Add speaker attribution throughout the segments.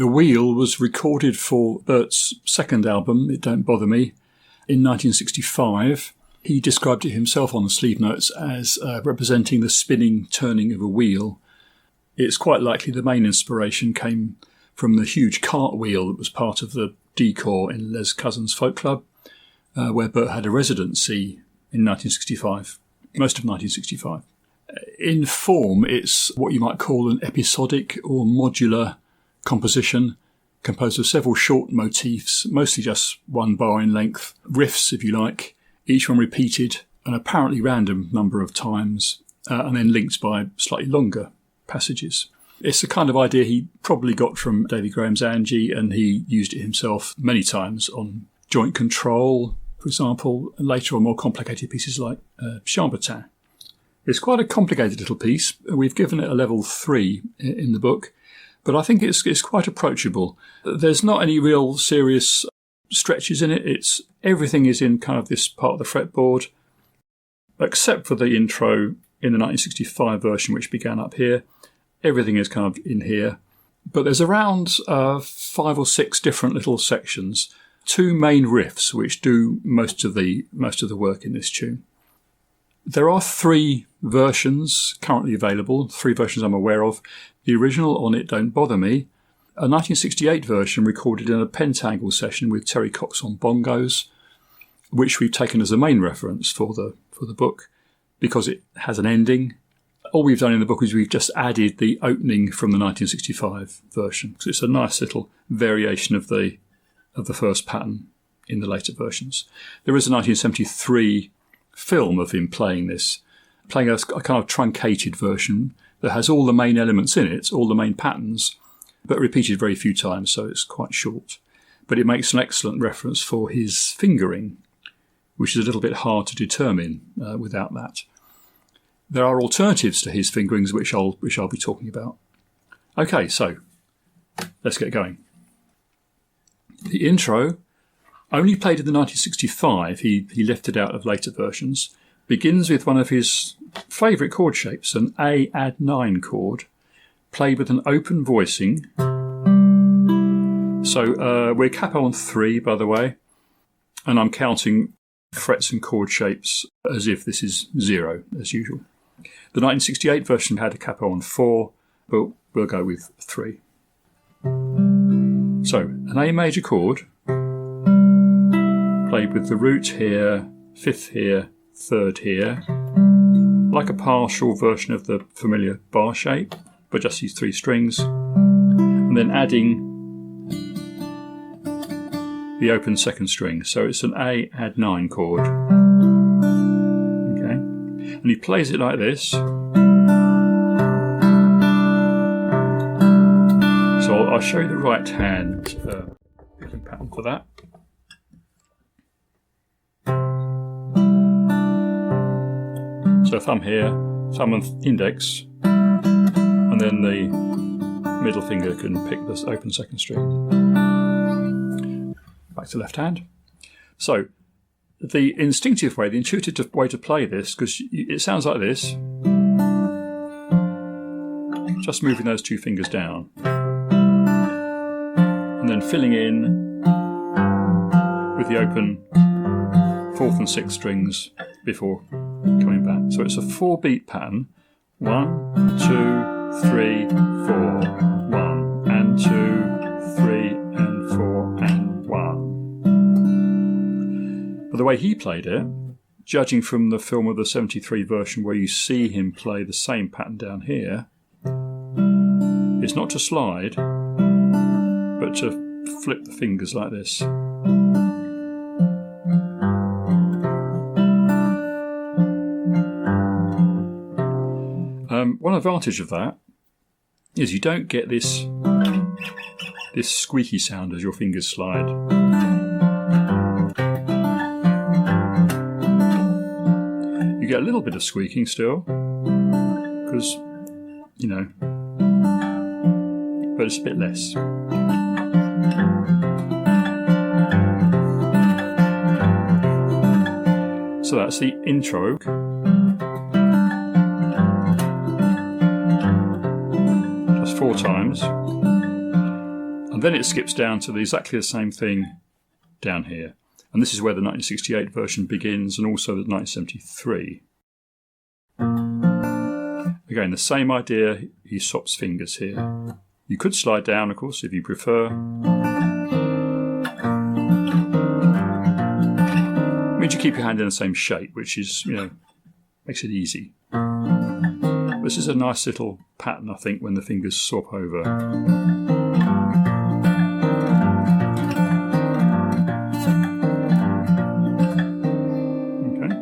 Speaker 1: The Wheel was recorded for Bert's second album, It Don't Bother Me, in 1965. He described it himself on the sleeve notes as representing the spinning, turning of a wheel. It's quite likely the main inspiration came from the huge cartwheel that was part of the decor in Les Cousins Folk Club, where Bert had a residency in 1965, most of 1965. In form, it's what you might call an episodic or modular composition, composed of several short motifs, mostly just one bar in length, riffs if you like, each one repeated an apparently random number of times, and then linked by slightly longer passages. It's the kind of idea he probably got from David Graham's Angie, and he used it himself many times on Joint Control, for example, and later on more complicated pieces like Chambertin. It's quite a complicated little piece. We've given it a level 3 in the book, but I think it's quite approachable. There's not any real serious stretches in it. Everything is in kind of this part of the fretboard, except for the intro in the 1965 version, which began up here. Everything is kind of in here. But there's around 5 or 6 different little sections, 2 main riffs, which do most of the work in this tune. There are 3 versions currently available, 3 versions I'm aware of. The original on It Don't Bother Me, a 1968 version recorded in a Pentangle session with Terry Cox on bongos, which we've taken as a main reference for the book because it has an ending. All we've done in the book is we've just added the opening from the 1965 version, because it's a nice little variation of the first pattern in the later versions. There is a 1973 film of him playing a kind of truncated version that has all the main elements in it, all the main patterns, but repeated very few times, so it's quite short. But it makes an excellent reference for his fingering, which is a little bit hard to determine without that. There are alternatives to his fingerings, which I'll be talking about. Okay, so let's get going. The intro, only played in the 1965, he left it out of later versions, begins with one of his favourite chord shapes, an A add 9 chord, played with an open voicing. So we're capo on 3, by the way, and I'm counting frets and chord shapes as if this is 0, as usual. The 1968 version had a capo on 4, but we'll go with 3. So, an A major chord, played with the root here, 5th here, 3rd here, like a partial version of the familiar bar shape, but just these 3 strings, and then adding the open 2nd string. So it's an A add 9 chord. Okay, and he plays it like this. So I'll show you the right hand picking pattern for that. So thumb here, thumb and index, and then the middle finger can pick this open 2nd string. Back to left hand. So the instinctive way, the intuitive way to play this, because it sounds like this, just moving those 2 fingers down, and then filling in with the open 4th and 6th strings before coming back. So it's a 4-beat pattern. 1, 2, 3, 4, 1, and 2, 3, and 4, and 1. But the way he played it, judging from the film of the 73 version where you see him play the same pattern down here, is not to slide, but to flip the fingers like this. One advantage of that is you don't get this squeaky sound as your fingers slide. You get a little bit of squeaking still, because, but it's a bit less. So that's the intro. Just 4 times. And And then it skips down to exactly the same thing down here. And this is where the 1968 version begins, and also the 1973. Again, the same idea, he swaps fingers here. You could slide down, of course, if you prefer. It means you keep your hand in the same shape, which is, makes it easy. This is a nice little pattern, I think, when the fingers swap over. Okay.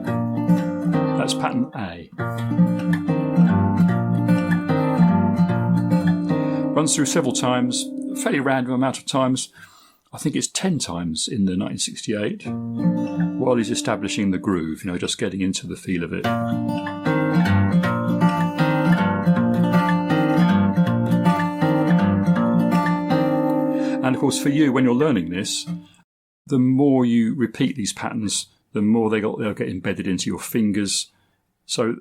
Speaker 1: That's pattern A. Runs through several times, a fairly random amount of times. I think it's 10 times in the 1968, while he's establishing the groove, just getting into the feel of it. And of course, for you, when you're learning this, the more you repeat these patterns, the more they'll get embedded into your fingers. So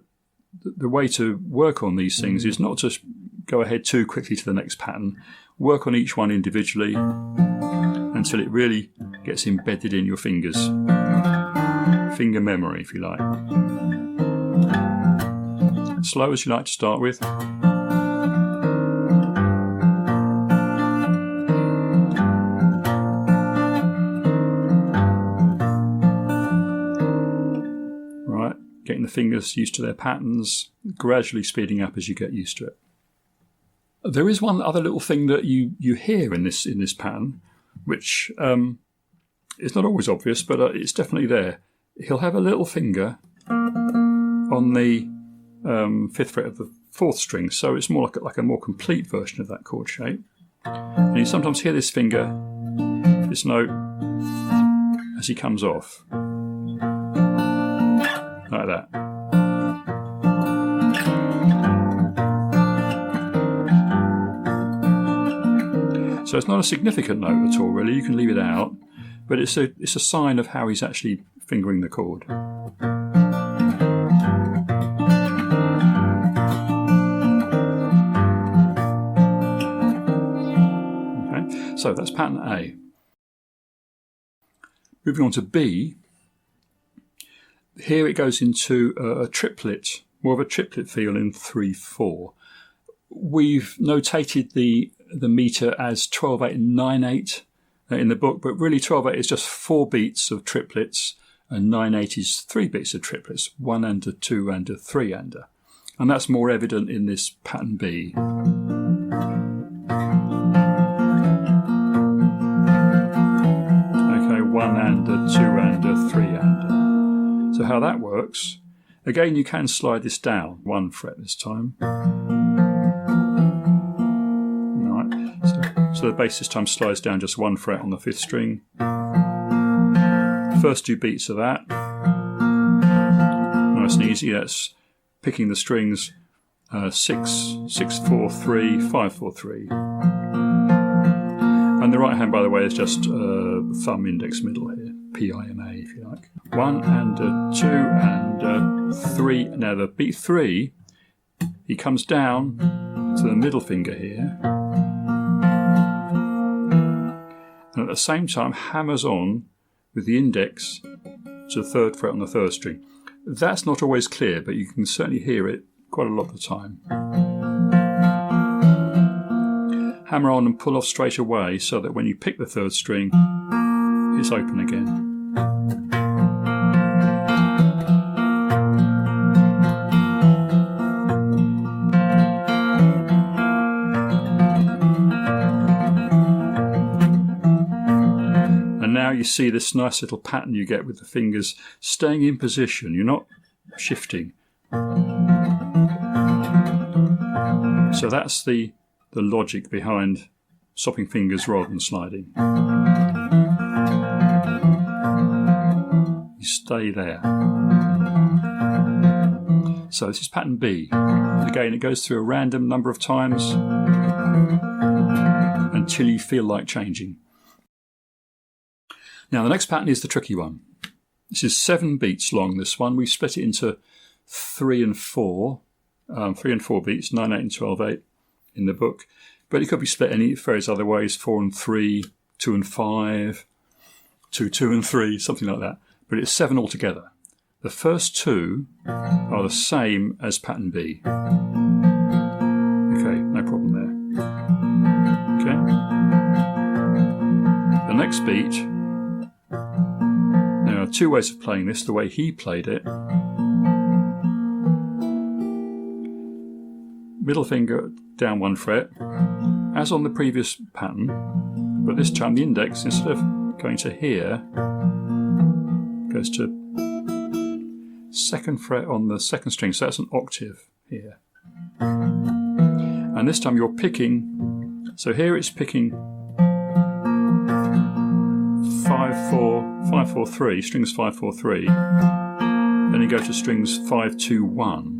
Speaker 1: the way to work on these things is not just go ahead too quickly to the next pattern. Work on each one individually until it really gets embedded in your fingers. Finger memory, if you like. Slow as you like to start with. Right, getting the fingers used to their patterns, gradually speeding up as you get used to it. There is one other little thing that you hear in this pattern, which is not always obvious, but it's definitely there. He'll have a little finger on the 5th fret of the 4th string, so it's more like a more complete version of that chord shape. And you sometimes hear this finger, this note, as he comes off, like that. So it's not a significant note at all, really. You can leave it out, but it's a sign of how he's actually fingering the chord. Okay, so that's pattern A. Moving on to B. Here it goes into a triplet, more of a triplet feel in 3/4. We've notated the meter as 12/8 and 9/8 in the book, but really 12/8 is just 4 beats of triplets, and 9/8 is 3 beats of triplets, 1 and a 2 and a 3 and a. And that's more evident in this pattern B. Okay, 1 and a 2 and a 3 and a. So how that works, again you can slide this down 1 fret this time. So the bass this time slides down just 1 fret on the 5th string. First 2 beats of that. Nice and easy. That's picking the strings 6, 6, 4, 3, 5, 4, 3. And the right hand, by the way, is just thumb, index, middle here. P-I-M-A, if you like. 1 and a 2 and a 3. Now the beat 3, he comes down to the middle finger here. And at the same time hammers on with the index to the 3rd fret on the 3rd string. That's not always clear, but you can certainly hear it quite a lot of the time. Hammer on and pull off straight away so that when you pick the 3rd string, it's open again. Now you see this nice little pattern you get with the fingers staying in position. You're not shifting. So that's the logic behind swapping fingers rather than sliding. You stay there. So this is pattern B. Again, it goes through a random number of times until you feel like changing. Now the next pattern is the tricky one. This is 7 beats long, this one. We've split it into 3 and 4. 3 and 4 beats, 9/8 and 12/8 in the book. But it could be split any various other ways, 4 and 3, 2 and 5, 2, 2 and 3, something like that. But it's 7 altogether. The first 2 are the same as pattern B. Okay, no problem there. Okay. The next beat, there are 2 ways of playing this, the way he played it. Middle finger down 1 fret, as on the previous pattern, but this time the index, instead of going to here, goes to 2nd fret on the 2nd string, so that's an octave here. And this time you're picking, so here it's picking 5, 4, 5, 4, 3, strings 5, 4, 3, then you go to strings 5, 2, 1.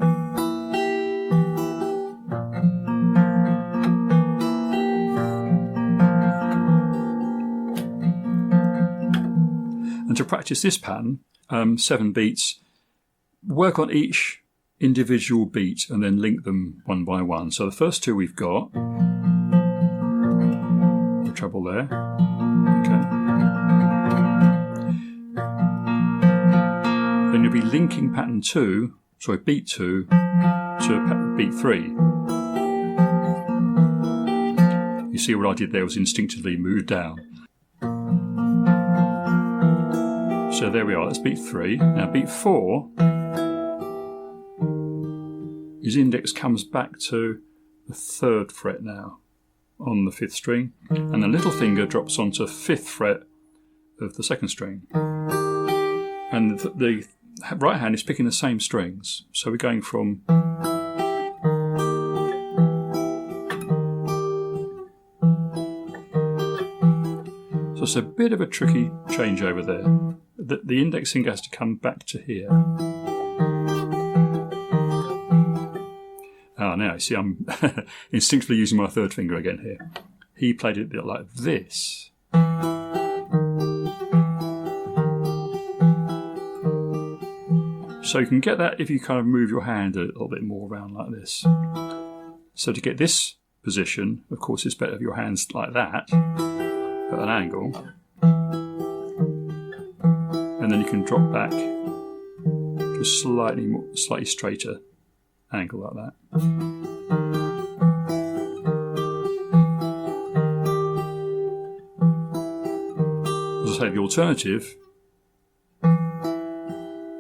Speaker 1: And to practice this pattern, 7 beats, work on each individual beat and then link them one by one. So the first 2 we've got, no trouble there. Okay. Then you'll be linking pattern 2, sorry, beat 2 to beat 3. You see what I did there was instinctively move down. So there we are, that's beat 3. Now beat 4, his index comes back to the 3rd fret now on the 5th string, and the little finger drops onto 5th fret of the 2nd string. And the right hand is picking the same strings, so we're going from so it's a bit of a tricky change over there. The index finger has to come back to here. Now you see I'm instinctively using my 3rd finger again here. He played it a bit like this. So you can get that if you kind of move your hand a little bit more around like this. So to get this position, of course it's better if your hand's like that, at an angle. And then you can drop back to a slightly straighter angle like that. As I say, the alternative,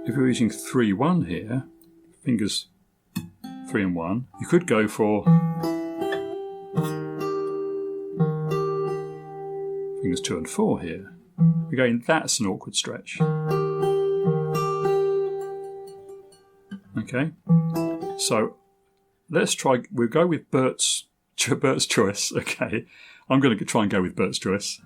Speaker 1: if you're using 3-1 here, fingers 3 and 1, you could go for fingers 2 and 4 here. Again, that's an awkward stretch. Okay, so let's try. We'll go with Bert's choice. Okay, I'm going to try and go with Bert's choice.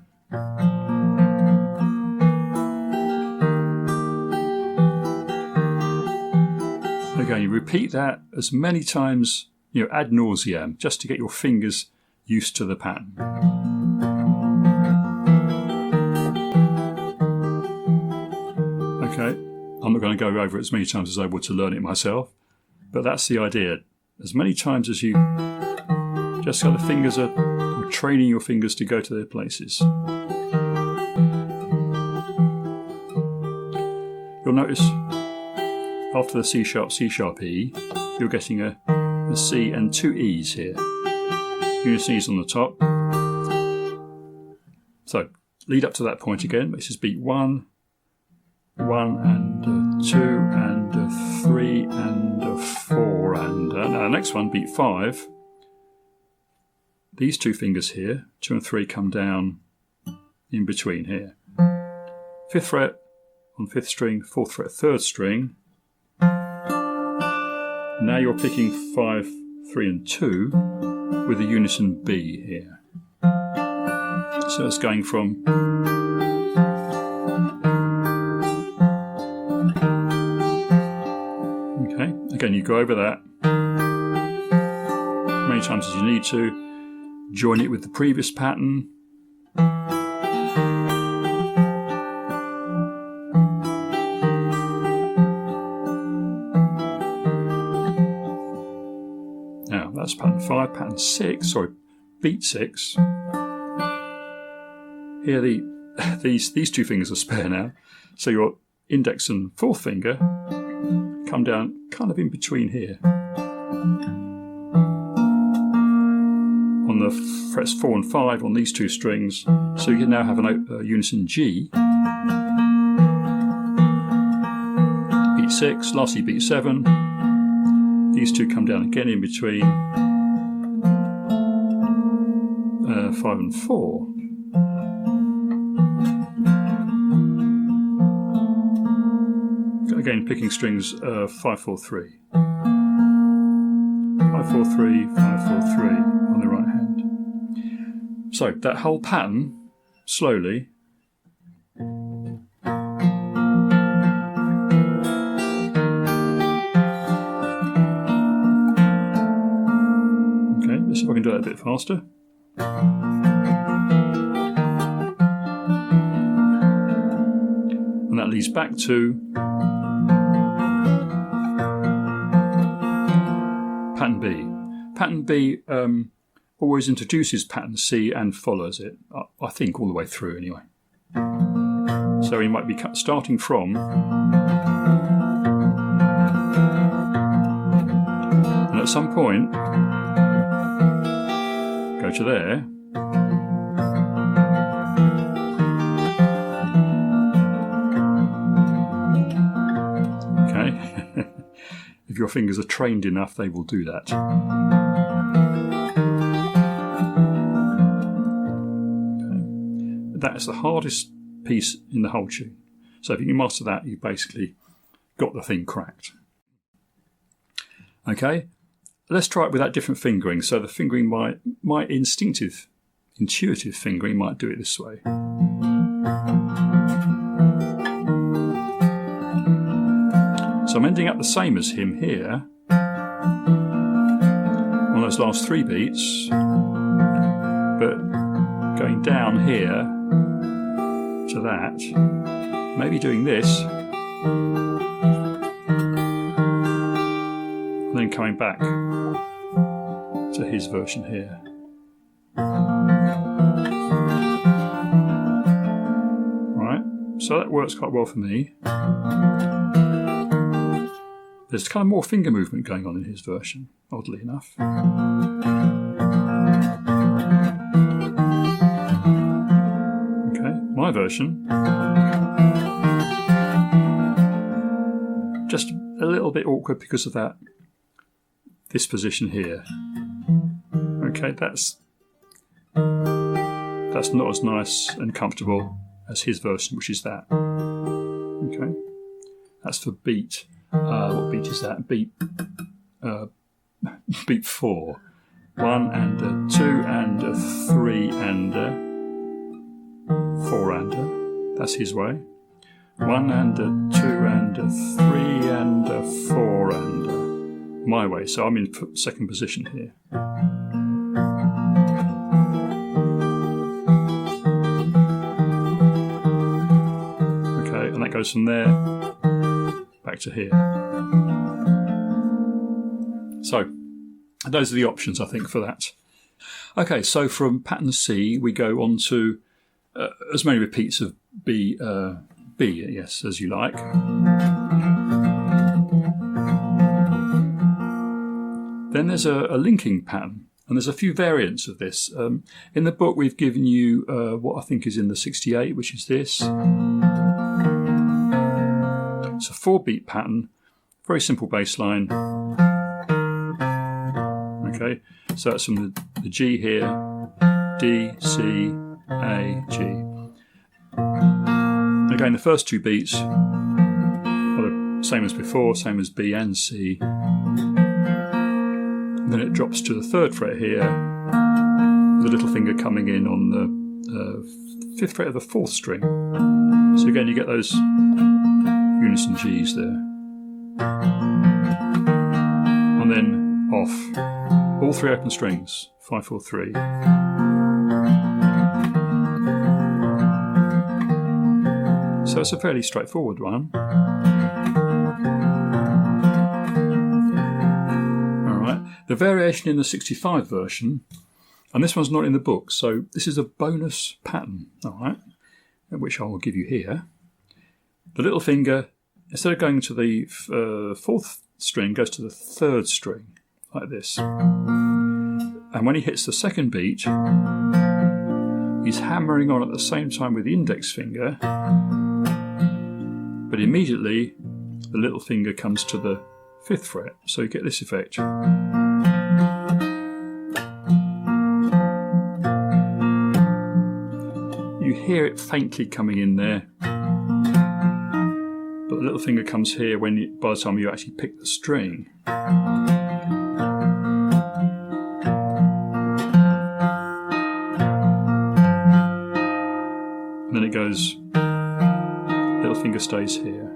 Speaker 1: Again, you repeat that as many times, ad nauseam, just to get your fingers used to the pattern. Okay, I'm not going to go over it as many times as I would to learn it myself, but that's the idea. As many times as you just got the fingers you're training your fingers to go to their places. You'll notice after the C sharp, E, you're getting a C and 2 E's here. Unison E's on the top. So lead up to that point again. This is beat 1. 1 and 2 and 3 and 4 and now the next one, beat 5. These 2 fingers here, 2 and 3, come down in between here. 5th fret on 5th string, 4th fret 3rd string. Now you're picking 5, 3 and 2 with a unison B here. So it's going from again, you go over that many times as you need to, join it with the previous pattern. Now that's pattern 5, pattern 6, sorry, beat 6. Here these two fingers are spare now, so your index and fourth finger come down kind of in between here. On the frets 4 and 5 on these two strings, so you now have a unison G. Beat 6, lastly beat 7. These two come down again in between 5 and 4. Again, picking strings 5, 4, 3. 5, 4, 3, 5, 4, 3 on the right hand. So that whole pattern, slowly. Okay, let's see if I can do that a bit faster. And that leads back to pattern B. Pattern B always introduces pattern C and follows it, I think all the way through anyway. So you might be starting from, and at some point go to there, okay. If your fingers are trained enough, they will do that. Okay. That's the hardest piece in the whole tune. So if you can master that, you've basically got the thing cracked. Okay, let's try it without different fingering. So the fingering, my intuitive fingering might do it this way. So I'm ending up the same as him here on those last 3 beats, but going down here to that, maybe doing this, and then coming back to his version here. Right, so that works quite well for me. There's kind of more finger movement going on in his version, oddly enough. Okay, my version, just a little bit awkward because of this position here. Okay, that's not as nice and comfortable as his version, which is that. Okay, that's for beat. What beat is that? Beat 4. 1 and a 2 and a 3 and a 4 and a. That's his way. 1 and a 2 and a 3 and a 4 and a. My way. So I'm in second position here. Okay, and that goes from there back to here. So those are the options, I think, for that. Okay, so from pattern C we go on to as many repeats of B, yes, as you like. Then there's a linking pattern, and there's a few variants of this. In the book we've given you what I think is in the 68, which is this. It's a 4-beat pattern, very simple bass line. Okay, so that's from the G here, D, C, A, G. Again, the first 2 beats are the same as before, same as B and C. And then it drops to the 3rd fret here, with the little finger coming in on the 5th fret of the 4th string. So again, you get those unison Gs there. And then off. All 3 open strings. 5, 4, 3. So it's a fairly straightforward one. Alright. The variation in the 65 version And this one's not in the book, so this is a bonus pattern, all right, which I will give you here. The little finger, instead of going to the fourth string, goes to the third string, like this. And when he hits the second beat, he's hammering on at the same time with the index finger, but immediately the little finger comes to the 5th fret, so you get this effect. You hear it faintly coming in there, but the little finger comes here by the time you actually pick the string. And then it goes, little finger stays here.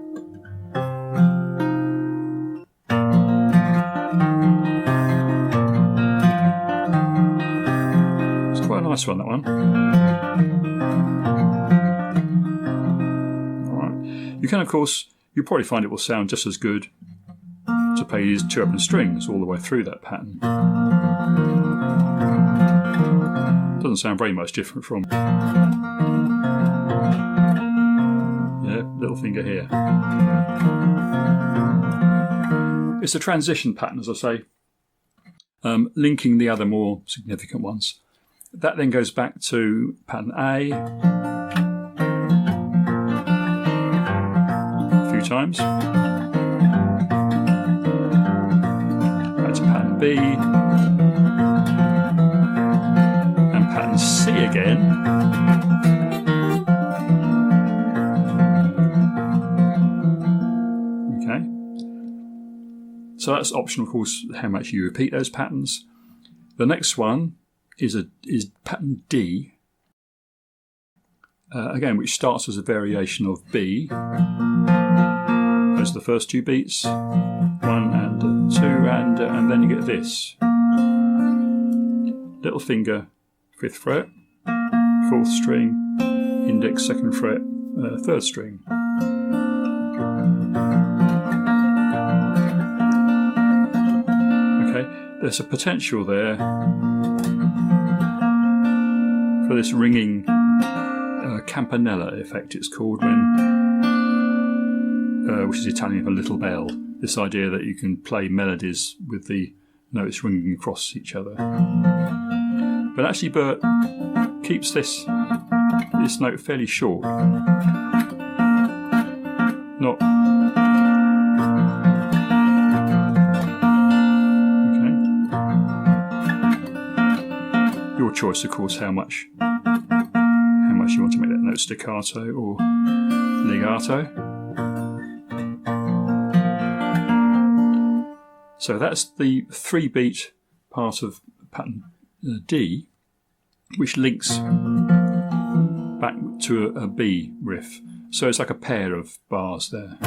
Speaker 1: It's quite a nice one, that one. You can, of course, you'll probably find it will sound just as good to play these 2 open strings all the way through that pattern. Doesn't sound very much different from, little finger here. It's a transition pattern, as I say, linking the other more significant ones. That then goes back to pattern A, times. Back to pattern B and pattern C again. Okay. So that's optional, of course, how much you repeat those patterns. The next one is pattern D. Again, which starts as a variation of B. Those are the first 2 beats, 1 and 2, and then you get this. Little finger, 5th fret, 4th string, index 2nd fret, 3rd string. Okay, there's a potential there for this ringing campanella effect, it's called, which is Italian for little bell. This idea that you can play melodies with the notes ringing across each other. But actually Bert keeps this note fairly short. Not... Okay. Your choice, of course, how much you want to make that note staccato or legato. So that's the 3-beat part of pattern D, which links back to a B riff. So it's like a pair of bars there.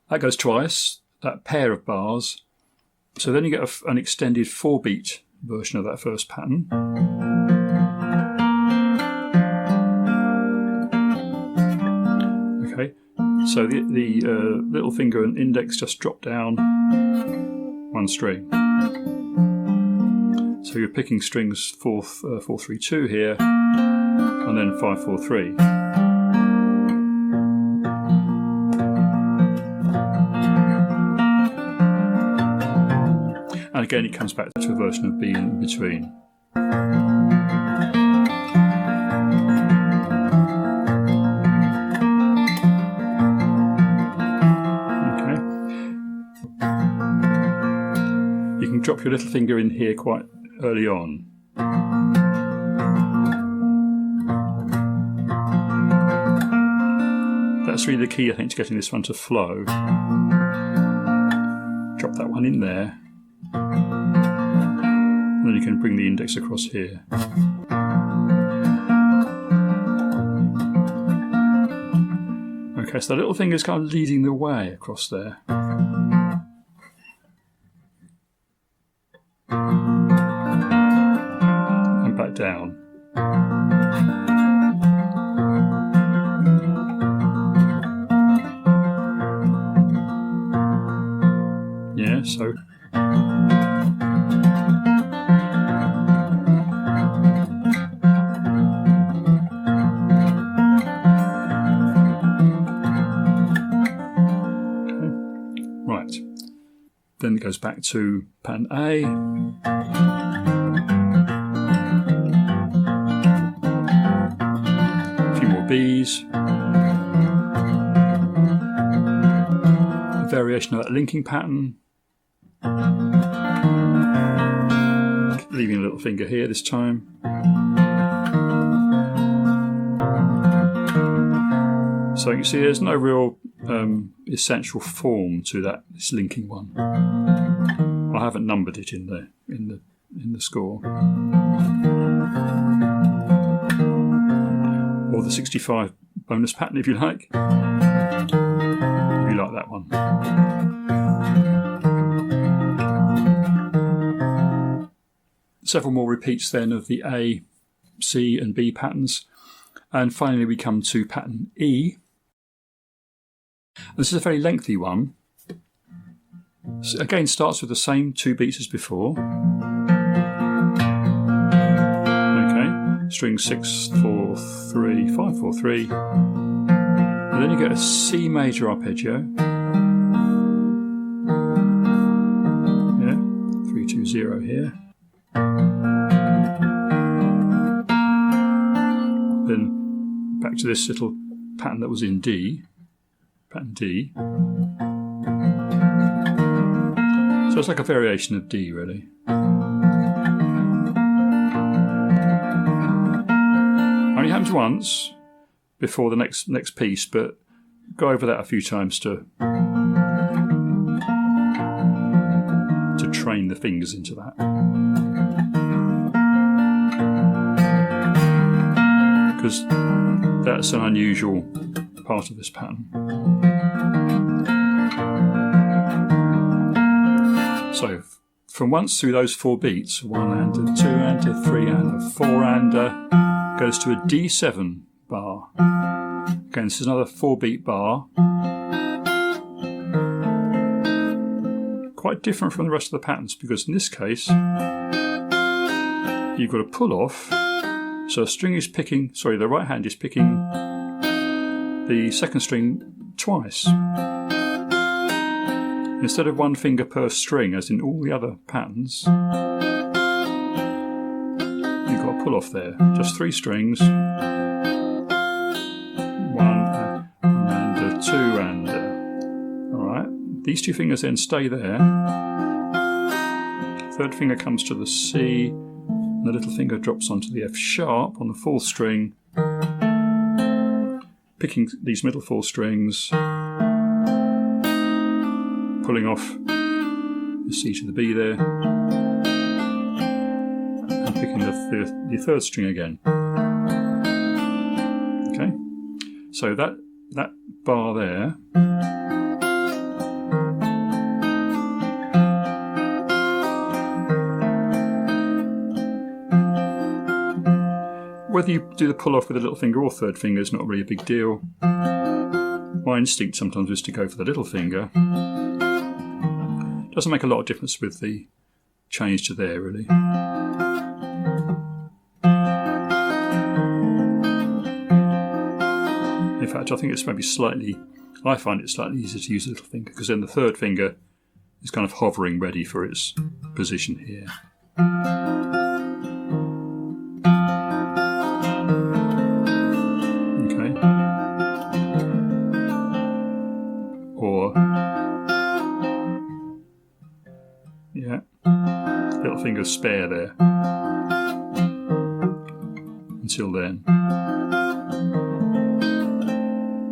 Speaker 1: That goes twice, that pair of bars. So then you get an extended 4-beat version of that first pattern. Okay, so the little finger and index just drop down 1 string. So you're picking strings 4, 4, 3, 2 here, and then 5, 4, 3. And again, it comes back to a version of B in between. Okay. You can drop your little finger in here quite early on. That's really the key, I think, to getting this one to flow. Drop that one in there. And then you can bring the index across here. Okay, so the little finger's kind of leading the way across there. And back down. Yeah, so... Right, then it goes back to pattern A. A few more Bs. A variation of that linking pattern. Leaving a little finger here this time. So you can see there's no real essential form to this linking one. I haven't numbered it in the score. Or the 65 bonus pattern if you like. If you like that one. Several more repeats then of the A, C and B patterns. And finally we come to pattern E. This is a very lengthy one. So again, starts with the same 2 beats as before. Okay, string 6, 4, 3, 5, 4, 3. And then you get a C major arpeggio. Yeah, 3, 2, 0 here. Then back to this little pattern that was in D. Pattern D. So it's like a variation of D, really. Only happens once before the next piece, but go over that a few times to train the fingers into that. Because that's an unusual part of this pattern. So from once through those 4 beats, 1 and a 2 and a 3 and a 4 and a, goes to a D7 bar. Again, this is another 4-beat bar. Quite different from the rest of the patterns because in this case you've got a pull off. So a string is picking, sorry, the right hand is picking the second string twice. Instead of 1 finger per string, as in all the other patterns, you've got a pull off there. Just 3 strings. 1 and a 2 and a. Alright, these 2 fingers then stay there. Third finger comes to the C, and the little finger drops onto the F sharp on the 4th string. Picking these middle 4 strings, pulling off the C to the B there, and picking the 3rd string again. Okay, so that bar there whether you do the pull off with the little finger or 3rd finger is not really a big deal. My instinct sometimes is to go for the little finger. Doesn't make a lot of difference with the change to there, really. In fact, I think it's maybe I find it slightly easier to use the little finger because then the 3rd finger is kind of hovering ready for its position here. Little finger spare there until then.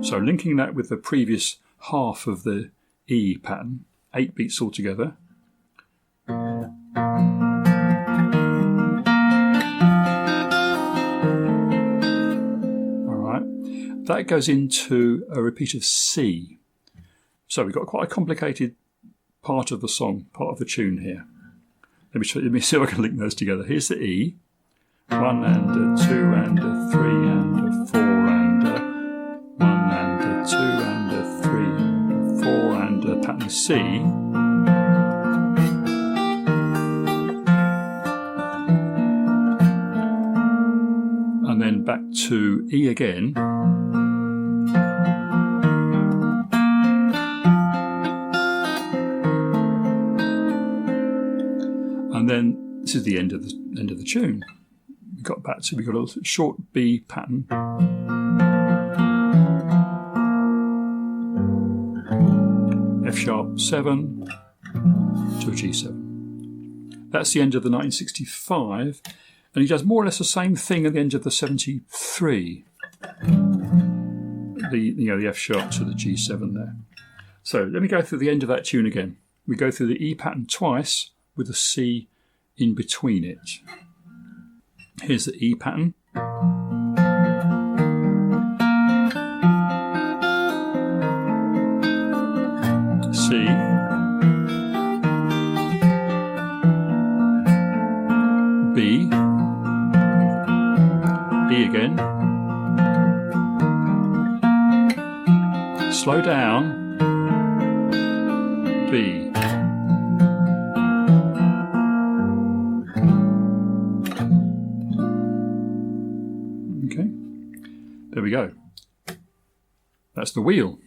Speaker 1: So linking that with the previous half of the E pattern, 8 beats altogether. Alright, that goes into a repeat of C. So we've got quite a complicated part of the song, part of the tune here. Let me see if I can link those together. Here's the E. 1 and a 2 and a 3 and a 4 and a 1 and a 2 and a 3 and a 4 and a pattern C. And then back to E again. And then this is the end of the tune. We've got a short B pattern. F sharp 7 to a G7. That's the end of the 1965, and he does more or less the same thing at the end of the 73. The F sharp to the G7 there. So let me go through the end of that tune again. We go through the E pattern twice with a C in between it. Here's the E pattern. C. B. E again. Slow down. B. Okay, there we go. That's the wheel.